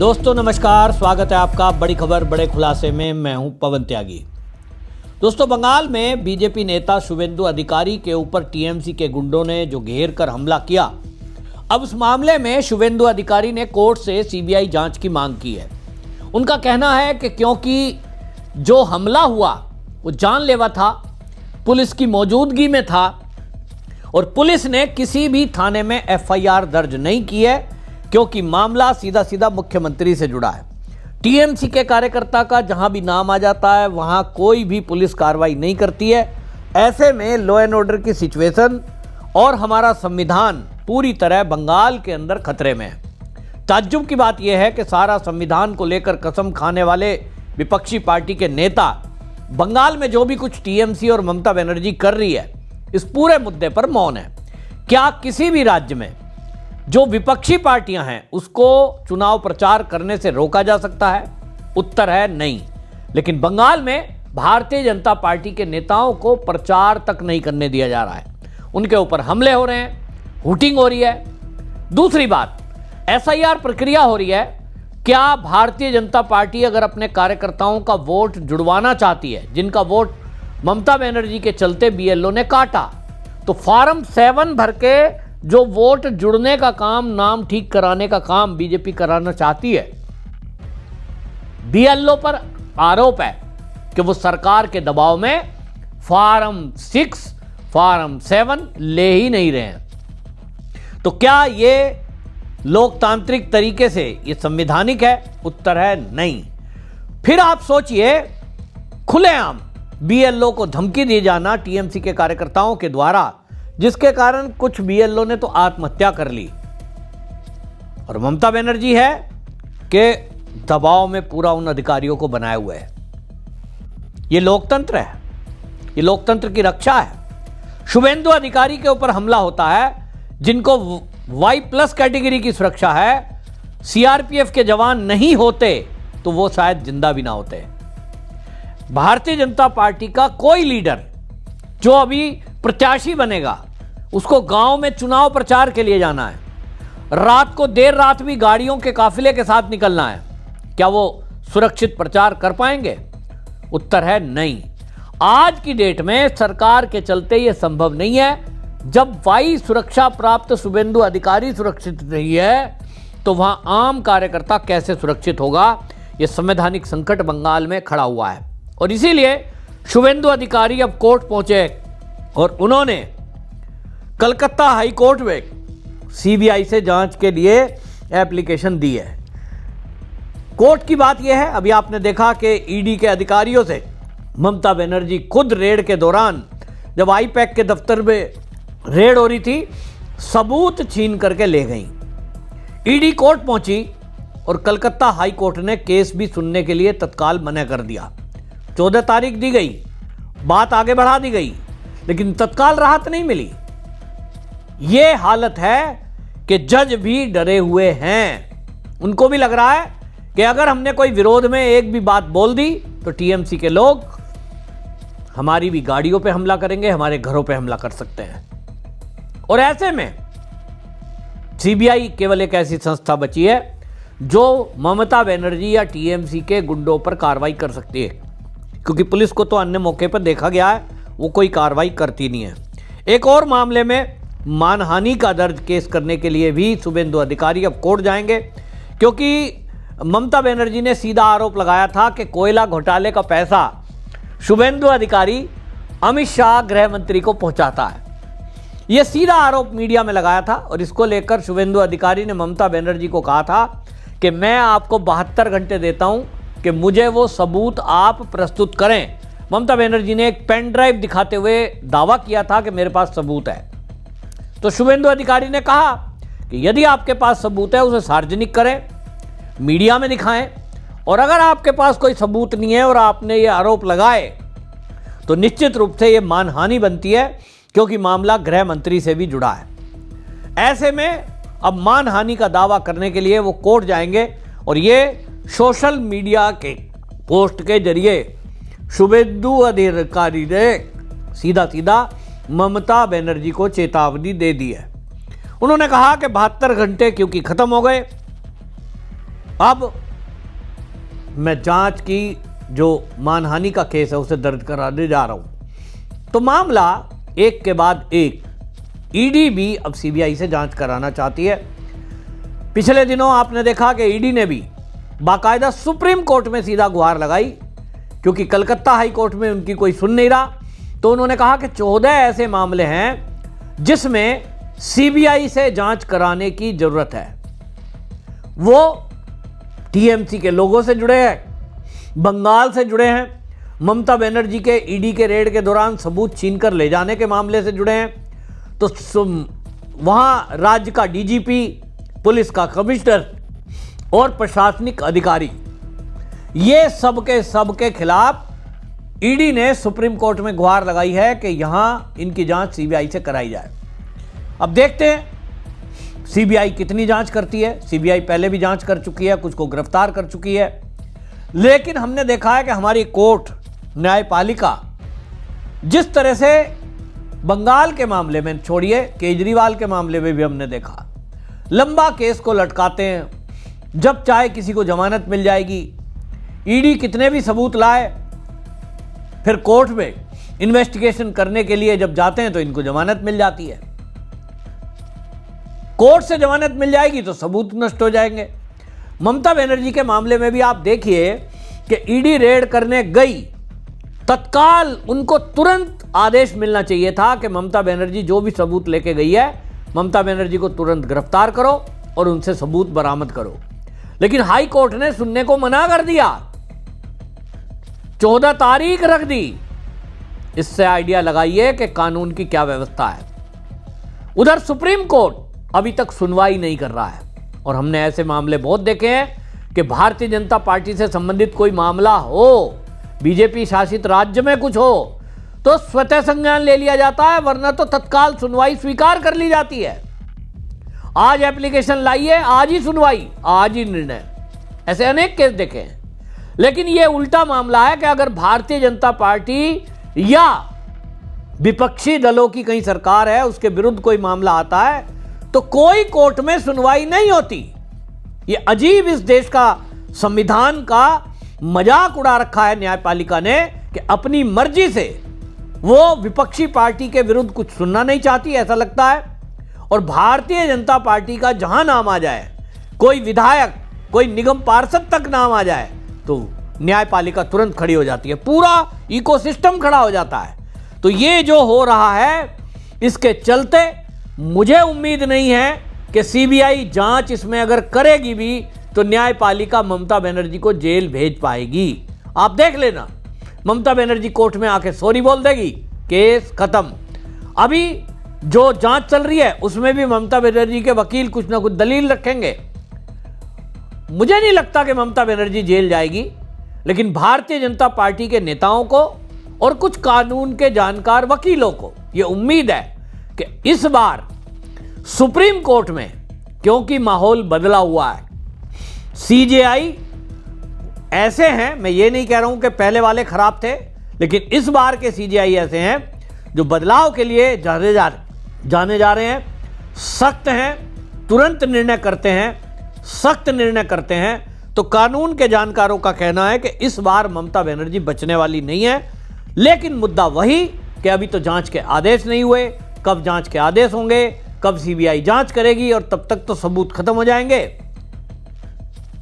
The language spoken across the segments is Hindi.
दोस्तों नमस्कार, स्वागत है आपका बड़ी खबर बड़े खुलासे में। मैं हूं पवन त्यागी। दोस्तों, बंगाल में बीजेपी नेता शुवेंदु अधिकारी के ऊपर टीएमसी के गुंडों ने जो घेर कर हमला किया, अब उस मामले में शुवेंदु अधिकारी ने कोर्ट से सीबीआई जांच की मांग की है। उनका कहना है कि क्योंकि जो हमला हुआ वो जानलेवा था, पुलिस की मौजूदगी में था और पुलिस ने किसी भी थाने में एफआईआर दर्ज नहीं की है, क्योंकि मामला सीधा सीधा मुख्यमंत्री से जुड़ा है। टीएमसी के कार्यकर्ता का जहां भी नाम आ जाता है वहां कोई भी पुलिस कार्रवाई नहीं करती है। ऐसे में लॉ एंड ऑर्डर की सिचुएशन और हमारा संविधान पूरी तरह बंगाल के अंदर खतरे में है। ताज्जुब की बात यह है कि सारा संविधान को लेकर कसम खाने वाले विपक्षी पार्टी के नेता बंगाल में जो भी कुछ टीएमसी और ममता बनर्जी कर रही है, इस पूरे मुद्दे पर मौन है। क्या किसी भी राज्य में जो विपक्षी पार्टियां हैं उसको चुनाव प्रचार करने से रोका जा सकता है? उत्तर है नहीं। लेकिन बंगाल में भारतीय जनता पार्टी के नेताओं को प्रचार तक नहीं करने दिया जा रहा है। उनके ऊपर हमले हो रहे हैं, हुटिंग हो रही है। दूसरी बात, एसआईआर प्रक्रिया हो रही है। क्या भारतीय जनता पार्टी अगर अपने कार्यकर्ताओं का वोट जुड़वाना चाहती है, जिनका वोट ममता बनर्जी के चलते बीएलओ ने काटा, तो फॉर्म 7 भर के जो वोट जुड़ने का काम, नाम ठीक कराने का काम बीजेपी कराना चाहती है, बीएलओ पर आरोप है कि वो सरकार के दबाव में फॉर्म 6, फॉर्म 7 ले ही नहीं रहे हैं। तो क्या ये लोकतांत्रिक तरीके से ये संवैधानिक है? उत्तर है नहीं। फिर आप सोचिए, खुलेआम बीएलओ को धमकी दी जाना टीएमसी के कार्यकर्ताओं के द्वारा, जिसके कारण कुछ बीएलओ ने तो आत्महत्या कर ली, और ममता बनर्जी है कि दबाव में पूरा उन अधिकारियों को बनाए हुए है। ये लोकतंत्र है, ये लोकतंत्र की रक्षा है। शुवेंदु अधिकारी के ऊपर हमला होता है, जिनको Y+ कैटेगरी की सुरक्षा है। सीआरपीएफ के जवान नहीं होते तो वो शायद जिंदा भी ना होते। भारतीय जनता पार्टी का कोई लीडर जो अभी प्रत्याशी बनेगा, उसको गांव में चुनाव प्रचार के लिए जाना है, रात को देर रात भी गाड़ियों के काफिले के साथ निकलना है, क्या वो सुरक्षित प्रचार कर पाएंगे? उत्तर है नहीं। आज की डेट में सरकार के चलते यह संभव नहीं है। जब वाई सुरक्षा प्राप्त शुवेंदु अधिकारी सुरक्षित नहीं है, तो वहां आम कार्यकर्ता कैसे सुरक्षित होगा? यह संवैधानिक संकट बंगाल में खड़ा हुआ है, और इसीलिए शुवेंदु अधिकारी अब कोर्ट पहुंचे और उन्होंने कलकत्ता हाई कोर्ट में सीबीआई से जांच के लिए एप्लीकेशन दी है। कोर्ट की बात यह है, अभी आपने देखा कि ईडी के अधिकारियों से ममता बनर्जी खुद रेड के दौरान, जब आईपैक के दफ्तर में रेड हो रही थी, सबूत छीन करके ले गई। ईडी कोर्ट पहुंची और कलकत्ता हाई कोर्ट ने केस भी सुनने के लिए तत्काल मना कर दिया। 14 तारीख दी गई, बात आगे बढ़ा दी गई, लेकिन तत्काल राहत नहीं मिली। यह हालत है कि जज भी डरे हुए हैं। उनको भी लग रहा है कि अगर हमने कोई विरोध में एक भी बात बोल दी तो टीएमसी के लोग हमारी भी गाड़ियों पे हमला करेंगे, हमारे घरों पे हमला कर सकते हैं। और ऐसे में सीबीआई केवल एक ऐसी संस्था बची है जो ममता बनर्जी या टीएमसी के गुंडों पर कार्रवाई कर सकती है, क्योंकि पुलिस को तो अन्य मौके पर देखा गया है वो कोई कार्रवाई करती नहीं है। एक और मामले में मानहानि का दर्ज केस करने के लिए भी शुवेंदु अधिकारी अब कोर्ट जाएंगे, क्योंकि ममता बनर्जी ने सीधा आरोप लगाया था कि कोयला घोटाले का पैसा शुवेंदु अधिकारी अमित शाह गृह मंत्री को पहुंचाता है। यह सीधा आरोप मीडिया में लगाया था, और इसको लेकर शुवेंदु अधिकारी ने ममता बनर्जी को कहा था कि मैं आपको 72 घंटे देता हूं कि मुझे वो सबूत आप प्रस्तुत करें। ममता बनर्जी ने एक पेन ड्राइव दिखाते हुए दावा किया था कि मेरे पास सबूत है। तो शुवेंदु अधिकारी ने कहा कि यदि आपके पास सबूत है उसे सार्वजनिक करें, मीडिया में दिखाएं, और अगर आपके पास कोई सबूत नहीं है और आपने ये आरोप लगाए तो निश्चित रूप से ये मानहानि बनती है, क्योंकि मामला गृह मंत्री से भी जुड़ा है। ऐसे में अब मानहानि का दावा करने के लिए वो कोर्ट जाएंगे, और ये सोशल मीडिया के पोस्ट के जरिए शुवेंदु अधिकारी ने सीधा सीधा ममता बनर्जी को चेतावनी दे दी है। उन्होंने कहा कि 72 घंटे क्योंकि खत्म हो गए, अब मैं जांच की जो मानहानि का केस है उसे दर्ज कराने जा रहा हूं। तो मामला एक के बाद एक, ईडी भी अब सीबीआई से जांच कराना चाहती है। पिछले दिनों आपने देखा कि ईडी ने भी बाकायदा सुप्रीम कोर्ट में सीधा गुहार लगाई, क्योंकि कलकत्ता हाई कोर्ट में उनकी कोई सुन नहीं रहा। तो उन्होंने कहा कि 14 ऐसे मामले हैं जिसमें सीबीआई से जांच कराने की जरूरत है। वो टीएमसी के लोगों से जुड़े हैं, बंगाल से जुड़े हैं, ममता बनर्जी के ईडी के रेड के दौरान सबूत छीनकर ले जाने के मामले से जुड़े हैं, तो वहां राज्य का डीजीपी, पुलिस का कमिश्नर और प्रशासनिक अधिकारी, ये सबके खिलाफ ईडी ने सुप्रीम कोर्ट में गुहार लगाई है कि यहां इनकी जांच सीबीआई से कराई जाए। अब देखते हैं सीबीआई कितनी जांच करती है। सीबीआई पहले भी जांच कर चुकी है, कुछ को गिरफ्तार कर चुकी है, लेकिन हमने देखा है कि हमारी कोर्ट, न्यायपालिका जिस तरह से बंगाल के मामले में, छोड़िए केजरीवाल के मामले में भी हमने देखा, लंबा केस को लटकाते हैं, जब चाहे किसी को जमानत मिल जाएगी। ईडी कितने भी सबूत लाए, फिर कोर्ट में इन्वेस्टिगेशन करने के लिए जब जाते हैं तो इनको जमानत मिल जाती है। कोर्ट से जमानत मिल जाएगी तो सबूत नष्ट हो जाएंगे। ममता बनर्जी के मामले में भी आप देखिए कि ईडी रेड करने गई, तत्काल उनको तुरंत आदेश मिलना चाहिए था कि ममता बनर्जी जो भी सबूत लेके गई है, ममता बनर्जी को तुरंत गिरफ्तार करो और उनसे सबूत बरामद करो। लेकिन हाई कोर्ट ने सुनने को मना कर दिया, 14 तारीख रख दी। इससे आइडिया लगाइए कि कानून की क्या व्यवस्था है। उधर सुप्रीम कोर्ट अभी तक सुनवाई नहीं कर रहा है, और हमने ऐसे मामले बहुत देखे हैं कि भारतीय जनता पार्टी से संबंधित कोई मामला हो, बीजेपी शासित राज्य में कुछ हो, तो स्वतः संज्ञान ले लिया जाता है, वरना तो तत्काल सुनवाई स्वीकार कर ली जाती है। आज एप्लीकेशन लाइए, आज ही सुनवाई, आज ही निर्णय। ऐसे अनेक केस देखे हैं। लेकिन यह उल्टा मामला है कि अगर भारतीय जनता पार्टी या विपक्षी दलों की कहीं सरकार है, उसके विरुद्ध कोई मामला आता है, तो कोई कोर्ट में सुनवाई नहीं होती। यह अजीब, इस देश का संविधान का मजाक उड़ा रखा है न्यायपालिका ने कि अपनी मर्जी से वो विपक्षी पार्टी के विरुद्ध कुछ सुनना नहीं चाहती, ऐसा लगता है। और भारतीय जनता पार्टी का जहां नाम आ जाए, कोई विधायक, कोई निगम पार्षद तक नाम आ जाए, तो न्यायपालिका तुरंत खड़ी हो जाती है, पूरा इकोसिस्टम खड़ा हो जाता है। तो ये जो हो रहा है, इसके चलते मुझे उम्मीद नहीं है कि सीबीआई जांच इसमें अगर करेगी भी तो न्यायपालिका ममता बनर्जी को जेल भेज पाएगी। आप देख लेना, ममता बनर्जी कोर्ट में आके सॉरी बोल देगी, केस खत्म। अभी जो जांच चल रही है उसमें भी ममता बनर्जी के वकील कुछ ना कुछ दलील रखेंगे। मुझे नहीं लगता कि ममता बनर्जी जेल जाएगी, लेकिन भारतीय जनता पार्टी के नेताओं को और कुछ कानून के जानकार वकीलों को यह उम्मीद है कि इस बार सुप्रीम कोर्ट में, क्योंकि माहौल बदला हुआ है, सीजेआई ऐसे हैं, मैं ये नहीं कह रहा हूं कि पहले वाले खराब थे, लेकिन इस बार के सीजेआई ऐसे हैं जो बदलाव के लिए जाने जा रहे हैं, सख्त हैं, तुरंत निर्णय करते हैं, सख्त निर्णय करते हैं। तो कानून के जानकारों का कहना है कि इस बार ममता बनर्जी बचने वाली नहीं है। लेकिन मुद्दा वही कि अभी तो जांच के आदेश नहीं हुए, कब जांच के आदेश होंगे, कब सीबीआई जांच करेगी, और तब तक तो सबूत खत्म हो जाएंगे।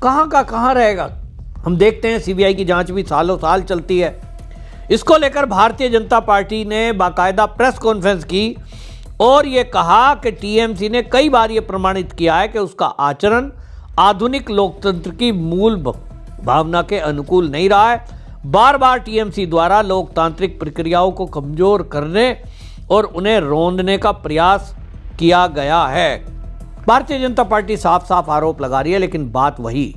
कहां का कहां रहेगा। हम देखते हैं सीबीआई की जांच भी सालों साल चलती है। इसको लेकर भारतीय जनता पार्टी ने बाकायदा प्रेस कॉन्फ्रेंस की और यह कहा कि टीएमसी ने कई बार यह प्रमाणित किया है कि उसका आचरण आधुनिक लोकतंत्र की मूल भावना के अनुकूल नहीं रहा है। बार बार टीएमसी द्वारा लोकतांत्रिक प्रक्रियाओं को कमजोर करने और उन्हें रोंदने का प्रयास किया गया है। भारतीय जनता पार्टी साफ साफ आरोप लगा रही है, लेकिन बात वही,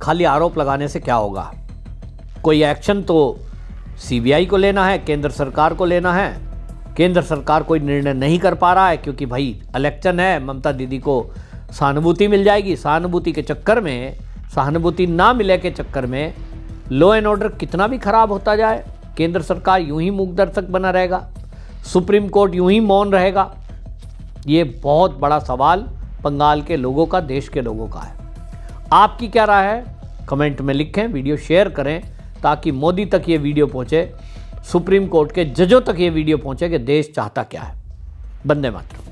खाली आरोप लगाने से क्या होगा। कोई एक्शन तो सीबीआई को लेना है, केंद्र सरकार को लेना है। केंद्र सरकार कोई निर्णय नहीं कर पा रहा है, क्योंकि भाई इलेक्शन है, ममता दीदी को सहानुभूति मिल जाएगी। सहानुभूति के चक्कर में, सहानुभूति ना मिले के चक्कर में लॉ एंड ऑर्डर कितना भी खराब होता जाए, केंद्र सरकार यूं ही मूक दर्शक बना रहेगा, सुप्रीम कोर्ट यूं ही मौन रहेगा। ये बहुत बड़ा सवाल बंगाल के लोगों का, देश के लोगों का है। आपकी क्या राय है कमेंट में लिखें, वीडियो शेयर करें ताकि मोदी तक ये वीडियो पहुंचे, सुप्रीम कोर्ट के जजों तक ये वीडियो पहुंचे कि देश चाहता क्या है। वंदे मातरम।